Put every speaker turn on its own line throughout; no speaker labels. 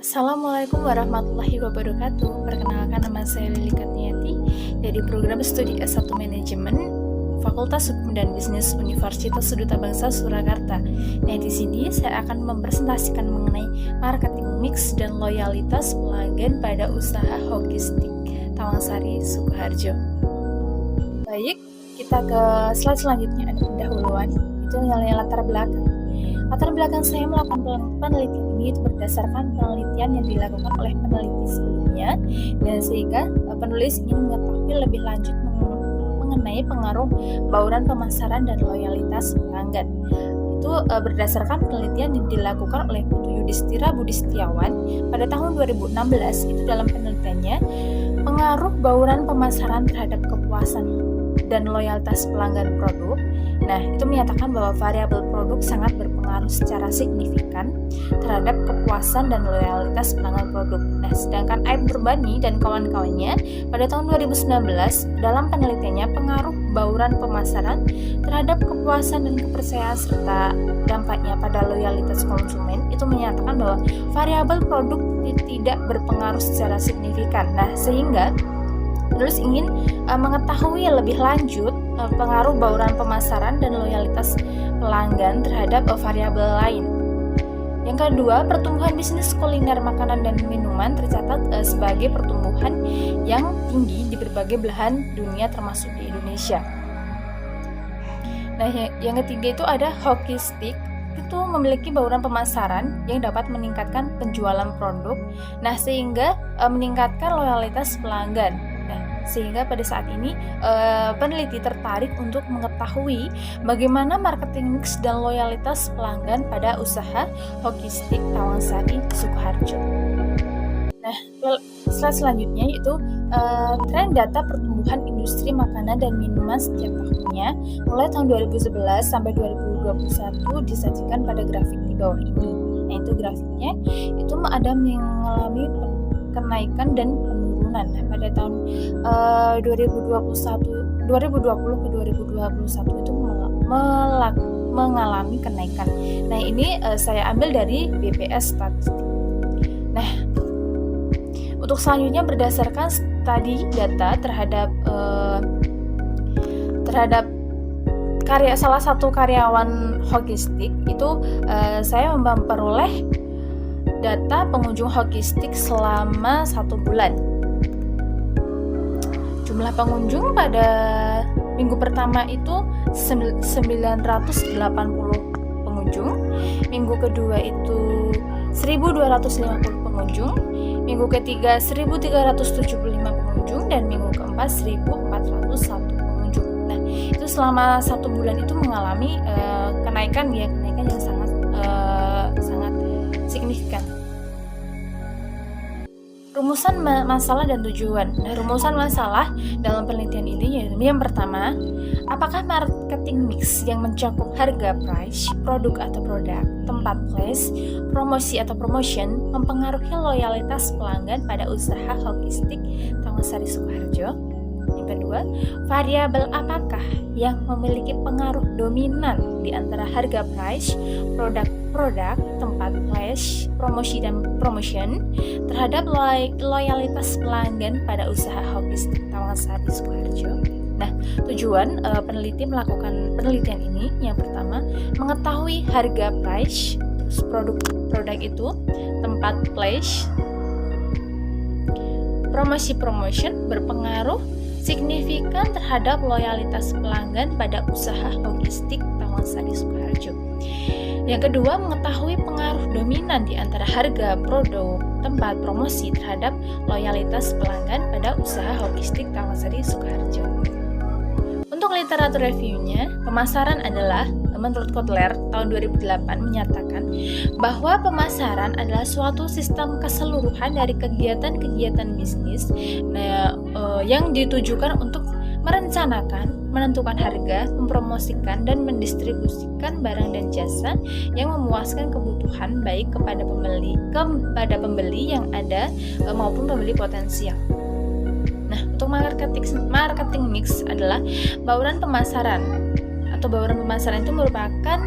Assalamualaikum warahmatullahi wabarakatuh. Perkenalkan, nama saya Lili Katniati dari program studi S1 Manajemen Fakultas Hukum dan Bisnis Universitas Duta Bangsa Surakarta. Nah, di sini saya akan mempresentasikan mengenai marketing mix dan loyalitas pelanggan pada usaha holistik Tawangsari, Sukoharjo. Baik, kita ke slide selanjutnya, ada pendahuluan. Itu nilai latar belakang. Latar belakang saya melakukan penelitian ini itu berdasarkan penelitian yang dilakukan oleh peneliti sebelumnya, dan sehingga penulis ingin mengetahui lebih lanjut mengenai pengaruh bauran pemasaran dan loyalitas pelanggan. Itu berdasarkan penelitian yang dilakukan oleh Putu Yudhistira Budi Setiawan pada tahun 2016. Itu dalam penelitiannya, pengaruh bauran pemasaran terhadap kepuasan dan loyalitas pelanggan produk. Nah, itu menyatakan bahwa variabel produk sangat berpengaruh secara signifikan terhadap kepuasan dan loyalitas pelanggan produk. Nah, sedangkan Aib Nurbani dan kawan-kawannya pada tahun 2019 dalam penelitiannya pengaruh bauran pemasaran terhadap kepuasan dan kepercayaan serta dampaknya pada loyalitas konsumen itu menyatakan bahwa variabel produk tidak berpengaruh secara signifikan. Nah, sehingga penulis ingin mengetahui lebih lanjut pengaruh bauran pemasaran dan loyalitas pelanggan terhadap variabel lain. Yang kedua, pertumbuhan bisnis kuliner makanan dan minuman tercatat sebagai pertumbuhan yang tinggi di berbagai belahan dunia termasuk di Indonesia. Nah, yang ketiga itu ada hoki stick. Itu memiliki bauran pemasaran yang dapat meningkatkan penjualan produk, nah sehingga meningkatkan loyalitas pelanggan. Nah, sehingga pada saat ini peneliti tertarik untuk mengetahui bagaimana marketing mix dan loyalitas pelanggan pada usaha hoki stick Tawangsari, Sukoharjo. Nah, slide selanjutnya yaitu tren data pertumbuhan industri makanan dan minuman setiap tahunnya mulai tahun 2011 sampai 2021 disajikan pada grafik di bawah ini. Nah, itu grafiknya itu ada mengalami kenaikan dan penurunan. Nah, pada tahun 2020 ke 2021 itu mengalami kenaikan. Nah, ini saya ambil dari BPS Statistik. Nah, untuk selanjutnya berdasarkan studi data terhadap salah satu karyawan hoki stick itu saya memperoleh data pengunjung hoki stick selama 1 bulan. Jumlah pengunjung pada minggu pertama itu 980 pengunjung, minggu kedua itu 1250 pengunjung, minggu ketiga 1375 pengunjung, dan minggu keempat 1401 pengunjung. Nah, itu selama 1 bulan itu mengalami kenaikan yang sangat signifikan. Rumusan masalah dan tujuan. Nah, rumusan masalah dalam penelitian ini yaitu yang pertama, apakah marketing mix yang mencakup harga price, produk atau produk, tempat place, promosi atau promotion mempengaruhi loyalitas pelanggan pada usaha hoki stick Tawangsari, Sukoharjo? Yang kedua, variabel apakah yang memiliki pengaruh dominan di antara harga price, produk, tempat place, promosi dan promotion terhadap loyalitas pelanggan pada usaha hoki stick Tawangsari, Sukoharjo? Nah, tujuan peneliti melakukan penelitian ini yang pertama, mengetahui harga price, terus produk itu, tempat place, promotion berpengaruh signifikan terhadap loyalitas pelanggan pada usaha hoki stick Tawangsari, Sukoharjo. Yang kedua, mengetahui pengaruh dominan di antara harga, produk, tempat, promosi terhadap loyalitas pelanggan pada usaha hoki stick Tawangsari, Sukoharjo. Untuk literatur reviewnya, pemasaran adalah, menurut Kotler tahun 2008 menyatakan bahwa pemasaran adalah suatu sistem keseluruhan dari kegiatan-kegiatan bisnis yang ditujukan untuk merencanakan, menentukan harga, mempromosikan, dan mendistribusikan barang dan jasa yang memuaskan kebutuhan baik kepada pembeli yang ada maupun pembeli potensial. Nah, untuk marketing mix adalah bauran pemasaran atau bauran pemasaran itu merupakan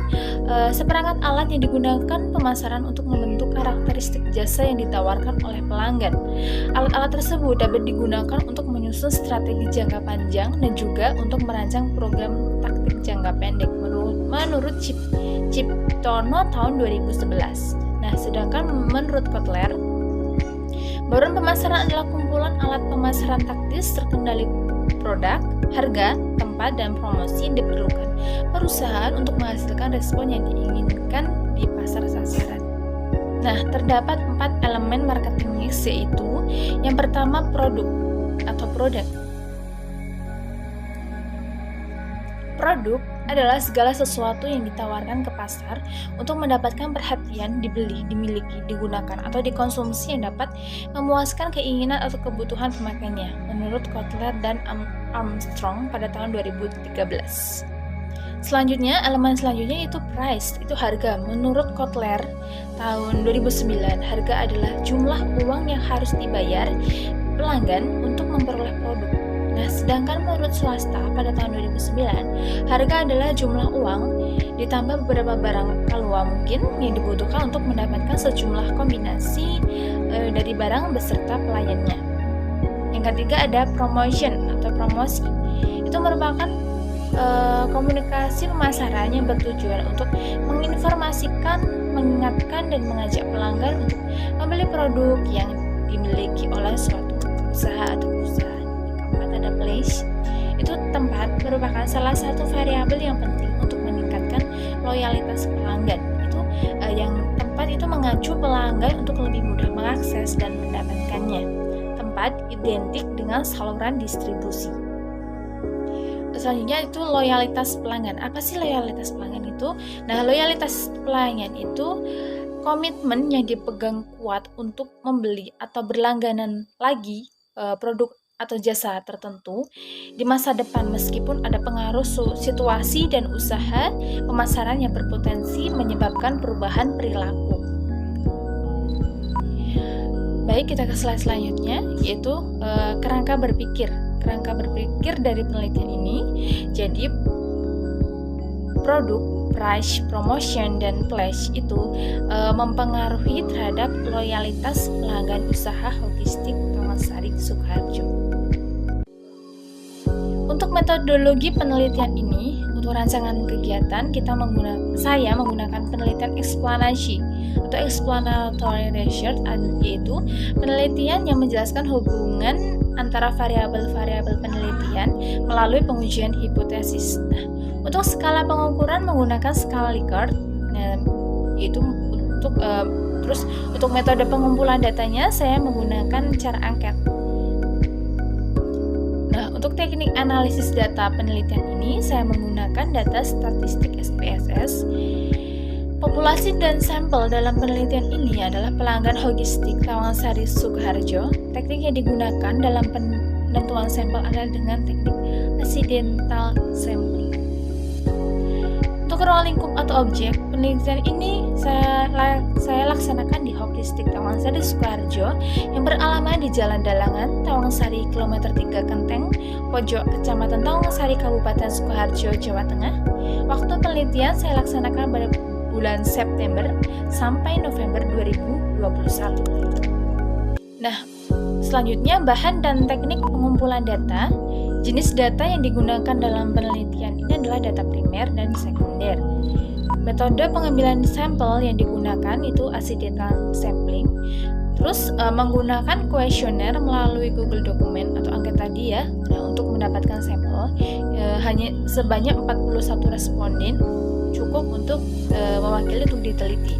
seperangkat alat yang digunakan pemasaran untuk membentuk karakteristik jasa yang ditawarkan oleh pelanggan. Alat-alat tersebut dapat digunakan untuk menyusun strategi jangka panjang dan juga untuk merancang program taktik jangka pendek menurut Ciptono tahun 2011. Nah, sedangkan menurut Kotler, bauran pemasaran adalah kumpulan alat pemasaran taktis terkendali produk, harga, tempat, dan promosi yang diperlukan perusahaan untuk menghasilkan respon yang diinginkan di pasar sasaran. Nah, terdapat 4 elemen marketing mix, yaitu yang pertama produk atau produk. Produk adalah segala sesuatu yang ditawarkan ke pasar untuk mendapatkan perhatian, dibeli, dimiliki, digunakan, atau dikonsumsi yang dapat memuaskan keinginan atau kebutuhan pemakainya, menurut Kotler dan Armstrong pada tahun 2013. Selanjutnya, elemen selanjutnya itu price, itu harga. Menurut Kotler tahun 2009, harga adalah jumlah uang yang harus dibayar pelanggan untuk memperoleh produk. Nah, sedangkan menurut swasta pada tahun 2009, harga adalah jumlah uang ditambah beberapa barang keluar mungkin yang dibutuhkan untuk mendapatkan sejumlah kombinasi dari barang beserta pelayannya. Yang ketiga ada promotion atau promosi. Itu merupakan komunikasi pemasaran yang bertujuan untuk menginformasikan, mengingatkan, dan mengajak pelanggan untuk membeli produk yang dimiliki oleh suatu usaha atau perusahaan. Ada place, itu tempat merupakan salah satu variabel yang penting untuk meningkatkan loyalitas pelanggan. Itu yang tempat itu mengacu pelanggan untuk lebih mudah mengakses dan mendapatkannya. Tempat identik dengan saluran distribusi. Selanjutnya itu loyalitas pelanggan. Apa sih loyalitas pelanggan itu? Nah, loyalitas pelanggan itu komitmen yang dipegang kuat untuk membeli atau berlangganan lagi produk atau jasa tertentu di masa depan meskipun ada pengaruh situasi dan usaha pemasaran yang berpotensi menyebabkan perubahan perilaku. Baik, kita ke slide selanjutnya, yaitu kerangka berpikir. Kerangka berpikir dari penelitian ini, jadi produk, price, promotion, dan pledge itu mempengaruhi terhadap loyalitas pelanggan usaha logistik Tawangsari Sukoharjo. Untuk metodologi penelitian ini, untuk rancangan kegiatan saya menggunakan penelitian eksplanasi atau explanatory research, yaitu penelitian yang menjelaskan hubungan antara variabel-variabel penelitian melalui pengujian hipotesis. Nah, untuk skala pengukuran menggunakan skala Likert, yaitu untuk metode pengumpulan datanya saya menggunakan cara angket. Untuk teknik analisis data penelitian ini, saya menggunakan data statistik SPSS. Populasi dan sampel dalam penelitian ini adalah pelanggan logistik Tawangsari Sukoharjo. Teknik yang digunakan dalam penentuan sampel adalah dengan teknik accidental sampling. Untuk ruang lingkup atau objek, penelitian ini saya laksanakan di Logistik Tawangsari Sukoharjo yang beralamat di Jalan Dalangan, Tawangsari, kilometer 3 Kenteng, Pojok, Kecamatan Tawangsari, Kabupaten Sukoharjo, Jawa Tengah. Waktu penelitian saya laksanakan pada bulan September sampai November 2021. Nah, selanjutnya bahan dan teknik pengumpulan data. Jenis data yang digunakan dalam penelitian ini adalah data primer dan sekunder. Metode pengambilan sampel yang digunakan itu accidental sampling. Terus menggunakan kuesioner melalui Google Dokumen atau angket tadi ya. Nah, untuk mendapatkan sampel hanya sebanyak 41 responden cukup untuk mewakili untuk diteliti.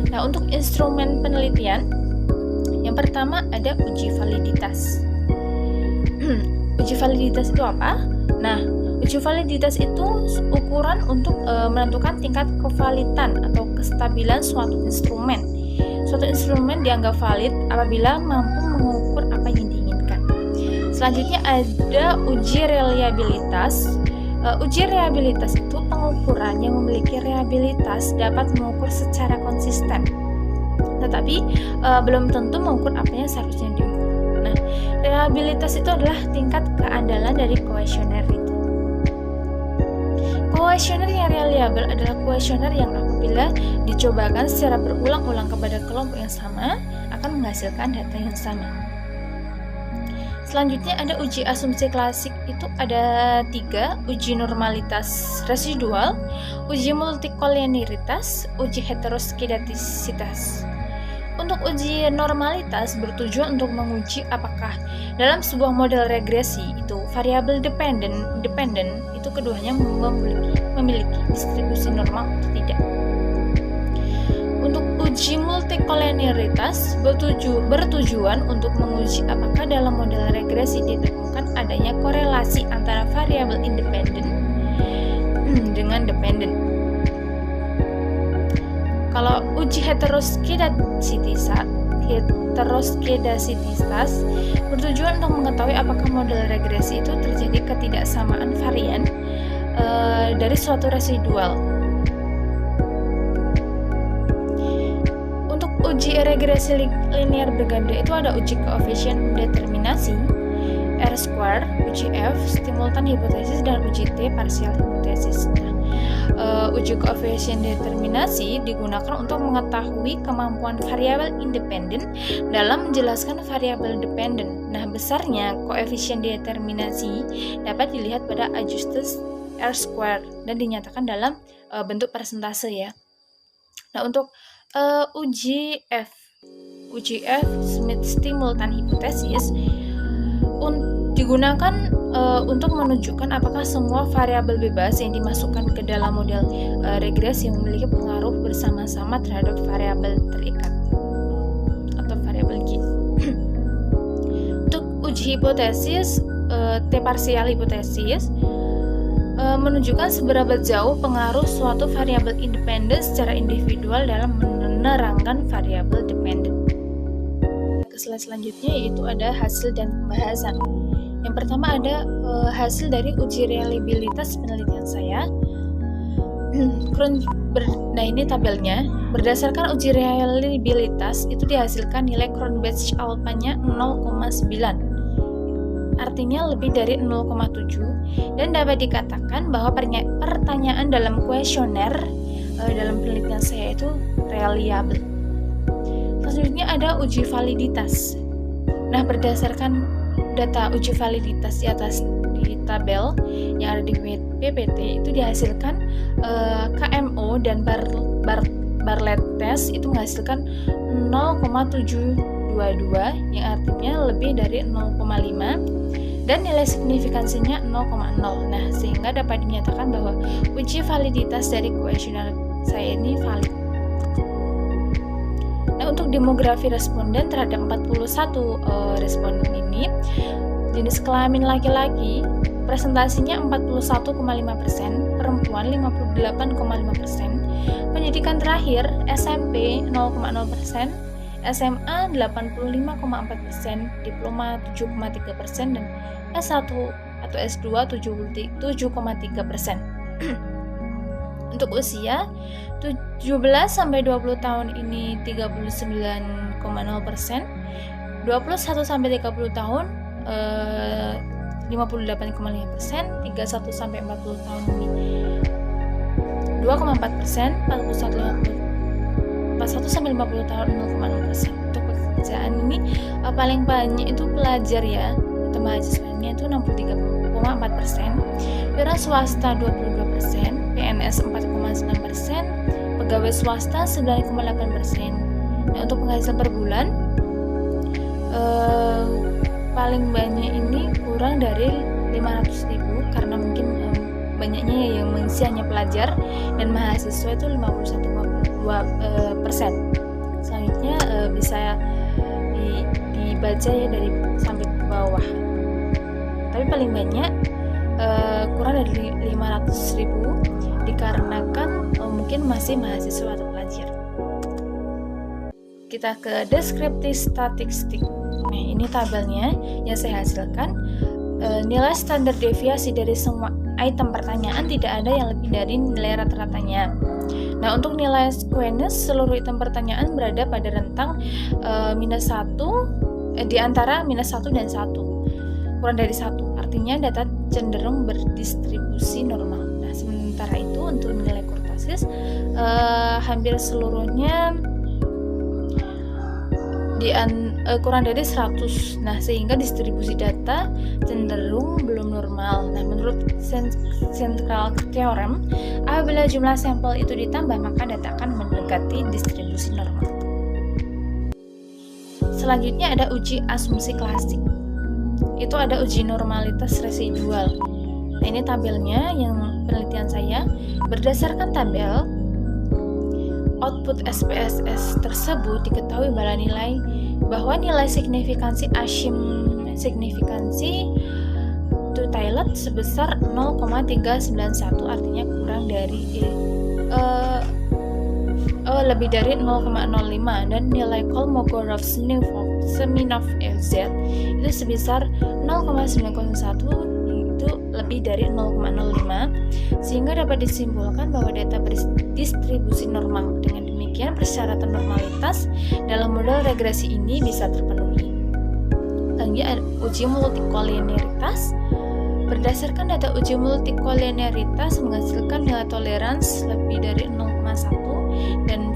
Nah, untuk instrumen penelitian yang pertama ada uji validitas. Uji validitas itu apa? Nah, uji validitas itu ukuran untuk menentukan tingkat kevalitan atau kestabilan suatu instrumen. Suatu instrumen dianggap valid apabila mampu mengukur apa yang diinginkan. Selanjutnya ada uji reliabilitas. Uji reliabilitas itu pengukuran yang memiliki reliabilitas dapat mengukur secara konsisten, tetapi belum tentu mengukur apa yang seharusnya diukur. Nah, reliabilitas itu adalah tingkat keandalan dari kuesioner itu. Kuesioner yang reliable adalah kuesioner yang apabila dicobakan secara berulang-ulang kepada kelompok yang sama akan menghasilkan data yang sama. Selanjutnya ada uji asumsi klasik, itu ada 3, uji normalitas residual, uji multikolinearitas, uji heteroskedastisitas. Untuk uji normalitas bertujuan untuk menguji apakah dalam sebuah model regresi itu variabel dependent itu keduanya memiliki distribusi normal atau tidak. Untuk uji multikolinearitas bertujuan untuk menguji apakah dalam model regresi ditemukan adanya korelasi antara variabel independen dengan dependen. Kalau uji heteroskedastisitas bertujuan untuk mengetahui apakah model regresi itu terjadi ketidaksamaan varian dari suatu residual. Untuk uji regresi linear berganda itu ada uji koefisien determinasi, R-square, uji F, simultan hipotesis, dan uji T, parsial hipotesis. Uji koefisien determinasi digunakan untuk mengetahui kemampuan variabel independen dalam menjelaskan variabel dependen. Nah, besarnya koefisien determinasi dapat dilihat pada adjusted R-square dan dinyatakan dalam bentuk persentase ya. Nah, untuk uji F Smith simultan hipotesis digunakan untuk menunjukkan apakah semua variabel bebas yang dimasukkan ke dalam model regresi memiliki pengaruh bersama-sama terhadap variabel terikat atau variabel G. Untuk uji hipotesis T parsial hipotesis menunjukkan seberapa jauh pengaruh suatu variabel independen secara individual dalam menerangkan variabel dependen. Ke slide selanjutnya yaitu ada hasil dan pembahasan. Yang pertama ada hasil dari uji reliabilitas penelitian saya. Nah, ini tabelnya. Berdasarkan uji reliabilitas itu dihasilkan nilai Cronbach alpha-nya 0,9. Artinya lebih dari 0,7 dan dapat dikatakan bahwa pertanyaan dalam kuesioner dalam penelitian saya itu reliable. Selanjutnya ada uji validitas. Nah, berdasarkan data uji validitas di atas di tabel yang ada di PPT itu dihasilkan KMO dan Bartlett test itu menghasilkan 0,722 yang artinya lebih dari 0,5 dan nilai signifikansinya 0,0. Nah, sehingga dapat dinyatakan bahwa uji validitas dari kuesioner saya ini valid. Nah, untuk demografi responden terhadap 41 responden ini, jenis kelamin laki-laki presentasinya 41,5%, perempuan 58,5%, pendidikan terakhir SMP 0,0%, SMA 85,4%, diploma 7,3%, dan S1 atau S2 7,3%. Untuk usia 17 sampai 20 tahun ini 39,0%, 21 sampai 30 tahun 58,5%, 31 sampai 40 tahun ini 2,4%, 41 sampai 50 tahun 0,0%. Untuk pekerjaan ini paling banyak itu pelajar ya, atau mahasiswanya itu 63,4%, wira swasta 22%, PNS 4,9%, pegawai swasta 9,8%. Nah, untuk penghasilan per bulan paling banyak ini kurang dari 500.000 karena mungkin banyaknya yang mengisi hanya pelajar dan mahasiswa itu 51,2%. Selanjutnya bisa dibaca ya dari sampai ke bawah. Tapi paling banyak kurang dari 500.000 dikarenakan mungkin masih mahasiswa atau pelajar. Kita ke deskriptif statistik. Nah, ini tabelnya yang saya hasilkan. Nilai standar deviasi dari semua item pertanyaan tidak ada yang lebih dari nilai rata-ratanya. Nah, untuk nilai squeness seluruh item pertanyaan berada pada rentang di antara -1 dan 1. Kurang dari 1. Artinya data cenderung berdistribusi normal. Nah, utara itu untuk nilai kurtosis hampir seluruhnya kurang dari 100. Nah, sehingga distribusi data cenderung belum normal. Nah, menurut Central Theorem, apabila jumlah sampel itu ditambah, maka data akan mendekati distribusi normal. Selanjutnya ada uji asumsi klasik. Itu ada uji normalitas residual. Nah, ini tabelnya yang penelitian saya. Berdasarkan tabel, output SPSS tersebut diketahui bahwa nilai signifikansi signifikansi to Taylor sebesar 0,391, artinya kurang dari lebih dari 0,05, dan nilai Kolmogorov-Smirnov FZ itu sebesar 0,901, itu lebih dari 0,05, sehingga dapat disimpulkan bahwa data berdistribusi normal. Dengan demikian, persyaratan normalitas dalam model regresi ini bisa terpenuhi. Selanjutnya, uji multikolinearitas. Berdasarkan data uji multikolinearitas menghasilkan nilai toleransi lebih dari 0,1 dan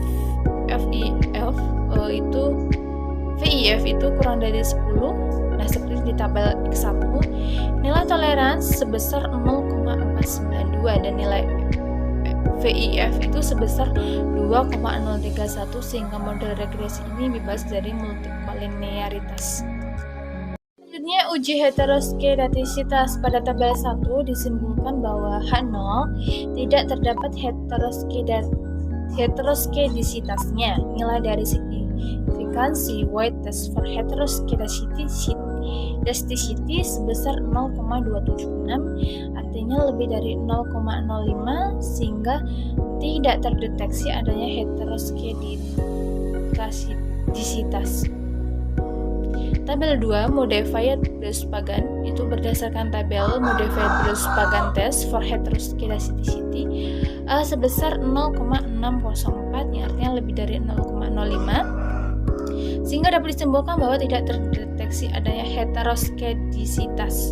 VIF itu kurang dari 10. Nah, seperti di tabel X1, nilai toleransi sebesar 0,492 dan nilai VIF itu sebesar 2,031, sehingga model regresi ini bebas dari multikolinearitas. Selanjutnya, uji heteroskedastisitas. Pada tabel 1 disimpulkan bahwa H0 tidak terdapat heteroskedastisitasnya. Nilai dari signifikansi White test for heteroskedasticity sebesar 0,276, artinya lebih dari 0,05, sehingga tidak terdeteksi adanya heteroskedastisitas. Tabel 2, Modified Brus-Pagan, itu berdasarkan tabel Modified Brus-Pagan test for heteroskedasticity sebesar 0,604, yang artinya lebih dari 0,05, sehingga dapat disimpulkan bahwa tidak terdeteksi adanya heteroskedastisitas.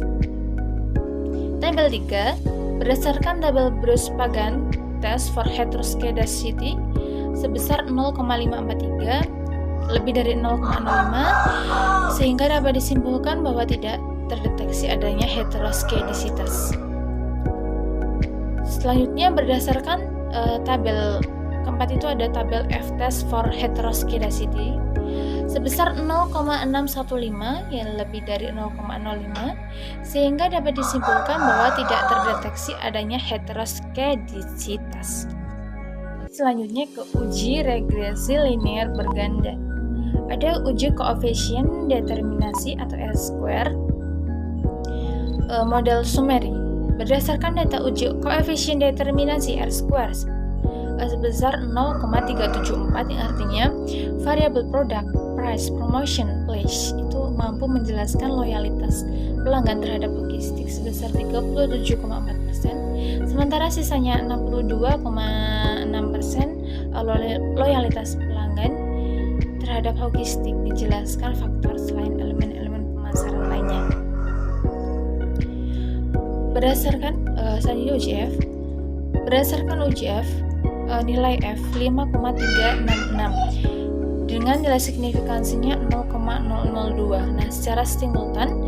Tabel 3, berdasarkan tabel Brus-Pagan test for heteroskedasticity sebesar 0,543, lebih dari 0,05, sehingga dapat disimpulkan bahwa tidak terdeteksi adanya heteroskedastisitas. Selanjutnya, berdasarkan tabel keempat itu ada tabel F-test for heteroskedasticity sebesar 0,615, yang lebih dari 0,05, sehingga dapat disimpulkan bahwa tidak terdeteksi adanya heteroskedastisitas. Selanjutnya ke uji regresi linear berganda. Ada uji koefisien determinasi atau R-square model summary. Berdasarkan data uji koefisien determinasi R-square sebesar 0,374, yang artinya variabel produk, price, promotion, place itu mampu menjelaskan loyalitas pelanggan terhadap logistik sebesar 37,4%, sementara sisanya 62,6% loyalitas pelanggan terhadap logistik dijelaskan faktor selain elemen-elemen pemasaran lainnya. Berdasarkan selanjutnya UGF. Berdasarkan UGF, nilai F 5,366 dengan nilai signifikansinya 0,002. Nah, secara simultan,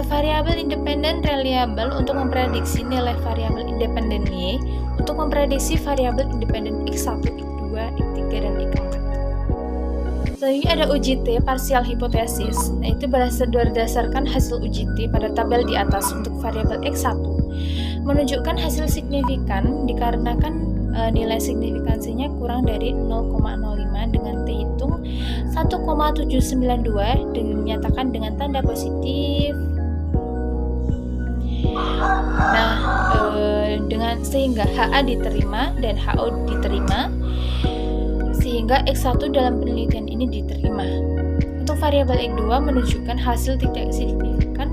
variabel independen reliable untuk memprediksi nilai variabel independen Y, untuk memprediksi variabel independen X1, X2, X3, dan X4. Selanjutnya ada uji T parsial hipotesis. Nah, itu berdasarkan hasil uji T pada tabel di atas untuk variabel X1 menunjukkan hasil signifikan dikarenakan nilai signifikansinya kurang dari 0,05 dengan T hitung 1,792 dinyatakan dengan tanda positif. Nah, sehingga HA diterima dan HO diterima, sehingga X1 dalam penelitian ini diterima. Untuk variabel X2 menunjukkan hasil tidak signifikan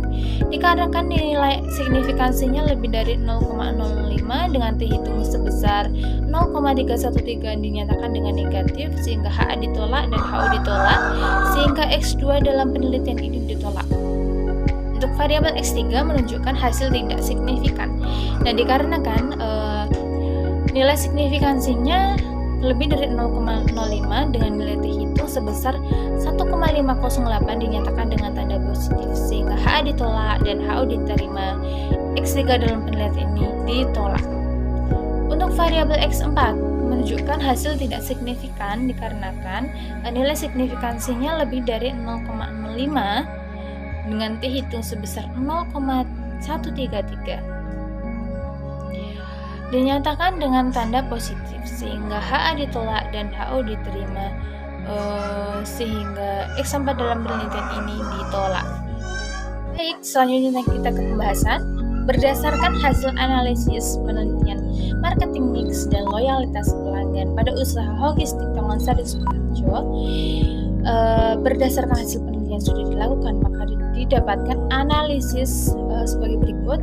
dikarenakan nilai signifikansinya lebih dari 0,05 dengan T hitung sebesar 0,313 dinyatakan dengan negatif, sehingga HA ditolak dan HO ditolak, sehingga X2 dalam penelitian ini ditolak. Untuk variabel X3 menunjukkan hasil tidak signifikan. Nah, dikarenakan Nilai signifikansinya lebih dari 0,05 dengan nilai T hitung sebesar 1,508 dinyatakan dengan tanda positif, sehingga HA ditolak dan HO diterima. X3 dalam penelitian ini ditolak. Untuk variabel X4 menunjukkan hasil tidak signifikan dikarenakan nilai signifikansinya lebih dari 0,05 dengan T hitung sebesar 0,133. Dinyatakan dengan tanda positif, sehingga HA ditolak dan HO diterima, sehingga X4 dalam penelitian ini ditolak. Baik, selanjutnya kita ke pembahasan. Berdasarkan hasil analisis penelitian marketing mix dan loyalitas pelanggan pada usaha Hogistik Tawansari Sukoharjo, berdasarkan hasil penelitian yang sudah dilakukan, maka didapatkan analisis sebagai berikut.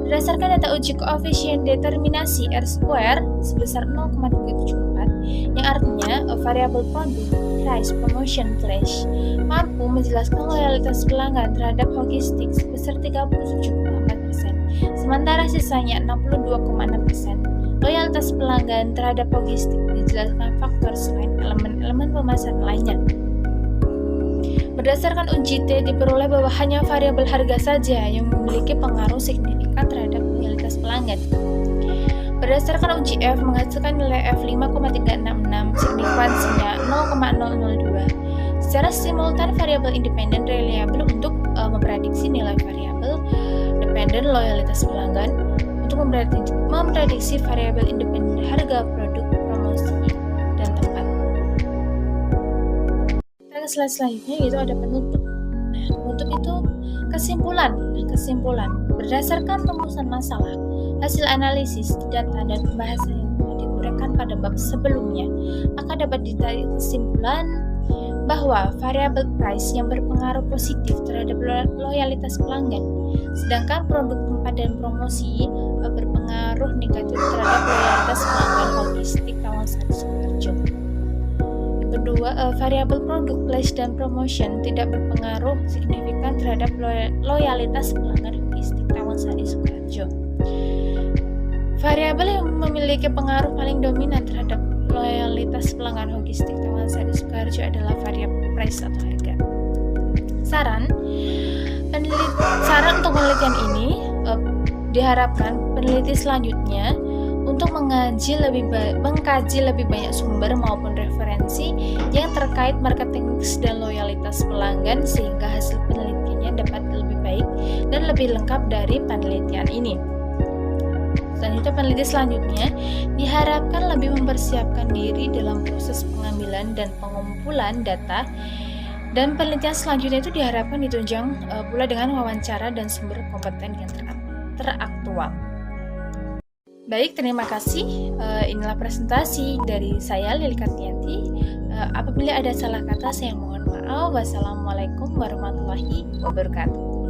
Berdasarkan data uji koefisien determinasi R-square sebesar 0,374, yang artinya variabel produk, price, promotion, flash, mampu menjelaskan loyalitas pelanggan terhadap Hogistik sebesar 37,4%, sementara sisanya 62,6%. Loyalitas pelanggan terhadap Hogistik dijelaskan faktor selain elemen-elemen pemasaran lainnya. Berdasarkan uji T, diperoleh bahwa hanya variabel harga saja yang memiliki pengaruh signifikan terhadap loyalitas pelanggan. Berdasarkan uji F, menghasilkan nilai F 5,366, signifikansinya 0,002. Secara simultan, variabel independen reliable untuk memprediksi nilai variabel dependen loyalitas pelanggan, untuk memprediksi variabel independen harga produk, promosi, dan tempat. Slide selanjutnya yaitu ada penutup. Nah, penutup itu kesimpulan. Berdasarkan rumusan masalah, hasil analisis, data, dan pembahasan yang telah diuraikan pada bab sebelumnya, maka dapat ditarik kesimpulan bahwa variabel price yang berpengaruh positif terhadap loyalitas pelanggan, sedangkan produk, tempat, dan promosi berpengaruh negatif terhadap loyalitas pelanggan Hogistik Tawansari Sukoharjo. Kedua, variabel produk, place, dan promotion tidak berpengaruh signifikan terhadap loyalitas pelanggan Hogistik Tawansari Sukoharjo. Variabel yang memiliki pengaruh paling dominan terhadap loyalitas pelanggan Hogistik Tawansari Sukoharjo adalah variabel price atau harga. Saran untuk penelitian ini diharapkan peneliti selanjutnya untuk mengkaji lebih banyak sumber maupun referensi yang terkait marketing mix dan loyalitas pelanggan, sehingga hasil penelitiannya dapat lebih baik dan lebih lengkap dari penelitian ini. Selanjutnya, peneliti selanjutnya diharapkan lebih mempersiapkan diri dalam proses pengambilan dan pengumpulan data, dan penelitian selanjutnya itu diharapkan ditunjang pula dengan wawancara dan sumber kompeten yang teraktual. Baik, terima kasih. Inilah presentasi dari saya, Lili Kartianti. Apabila ada salah kata, saya mohon maaf. Wassalamualaikum warahmatullahi wabarakatuh.